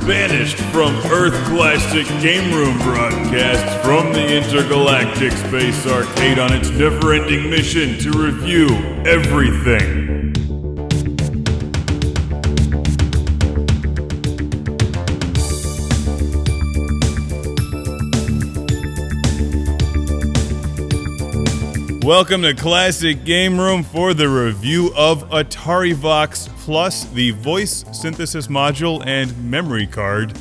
Banished from Earth Classic Game Room broadcasts from the intergalactic space arcade on its never-ending mission to review everything. Welcome to Classic Game Room for the review of Atari Vox Plus, the voice synthesis module and memory card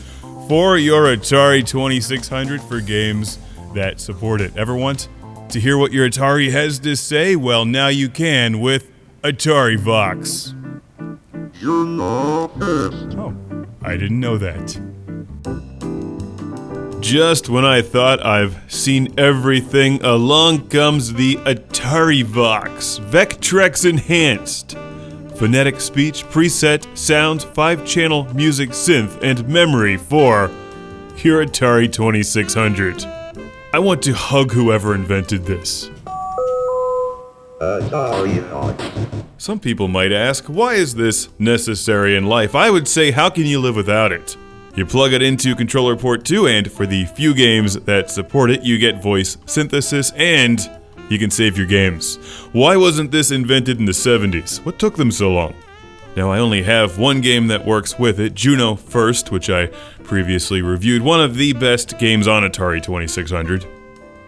for your Atari 2600 for games that support it. Ever want to hear what your Atari has to say? Well, now you can with AtariVox. Juno First. Oh, I didn't know that. Just when I thought I've seen everything, along comes the AtariVox Vectrex Enhanced. Phonetic speech, preset, sounds, 5-channel music synth, and memory for your Atari 2600. I want to hug whoever invented this. AtariVox. Some people might ask, why is this necessary in life? I would say, how can you live without it? You plug it into controller port 2, and for the few games that support it, you get voice synthesis, and you can save your games. Why wasn't this invented in the 70s? What took them so long? Now, I only have one game that works with it, Juno First, which I previously reviewed, one of the best games on Atari 2600.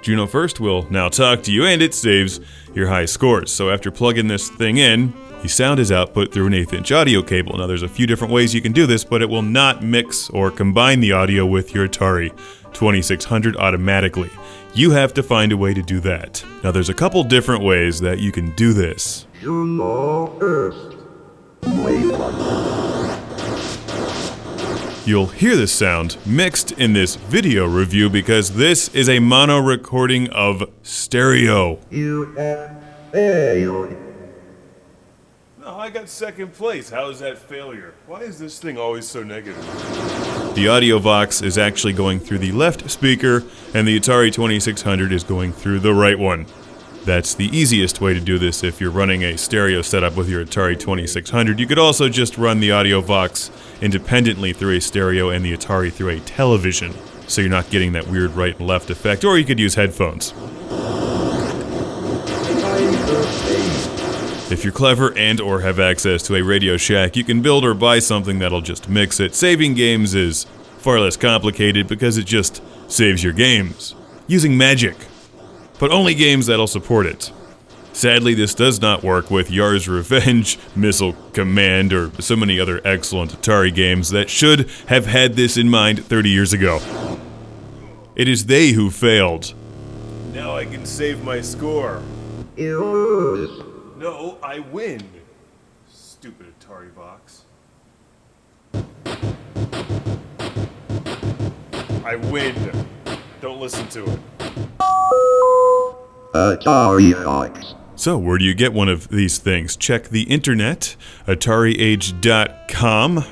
Juno First will now talk to you, and it saves your high scores. So after plugging this thing in, the sound is output through an 1/8-inch audio cable. Now there's a few different ways you can do this, but it will not mix or combine the audio with your Atari 2600 automatically. You have to find a way to do that. Now there's a couple different ways that you can do this. Juno First. Wait one. You'll hear the sound mixed in this video review because this is a mono recording of stereo. You have failed. No, I got second place. How is that failure? Why is this thing always so negative? The AudioVox is actually going through the left speaker, and the Atari 2600 is going through the right one. That's the easiest way to do this if you're running a stereo setup with your Atari 2600. You could also just run the AudioVox independently through a stereo and the Atari through a television, so you're not getting that weird right and left effect, or you could use headphones. If you're clever and or have access to a Radio Shack, you can build or buy something that'll just mix it. Saving games is far less complicated because it just saves your games. Using magic. But only games that'll support it. Sadly, this does not work with Yar's Revenge, Missile Command, or so many other excellent Atari games that should have had this in mind 30 years ago. It is they who failed. Now I can save my score. You No, I win. Stupid AtariVox. I win. Don't listen to it. AtariVox. So, where do you get one of these things? Check the internet, AtariAge.com.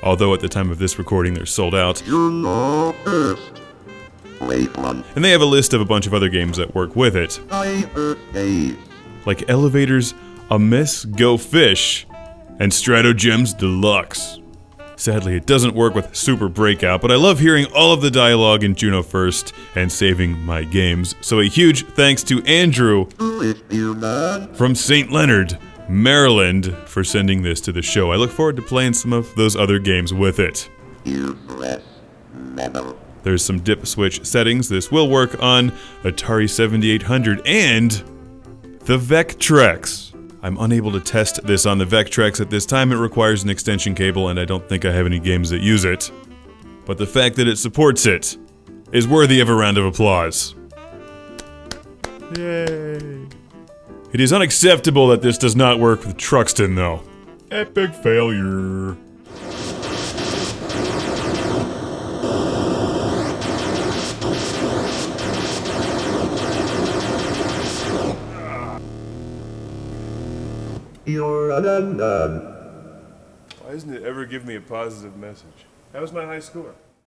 Although at the time of this recording they're sold out. Juno First. Wait one. And they have a list of a bunch of other games that work with it. Hyperspace. Like Elevators, A Miss Go Fish, and Stratogems Deluxe. Sadly, it doesn't work with Super Breakout, but I love hearing all of the dialogue in Juno First and saving my games. So a huge thanks to Andrew from St. Leonard, Maryland, for sending this to the show. I look forward to playing some of those other games with it. Useless metal. There's some dip switch settings. This will work on Atari 7800 and the Vectrex. I'm unable to test this on the Vectrex at this time. It requires an extension cable, and I don't think I have any games that use it. But the fact that it supports it is worthy of a round of applause. Yay! It is unacceptable that this does not work with Truxton, though. Epic failure. You're undone. Why doesn't it ever give me a positive message? How was my high score?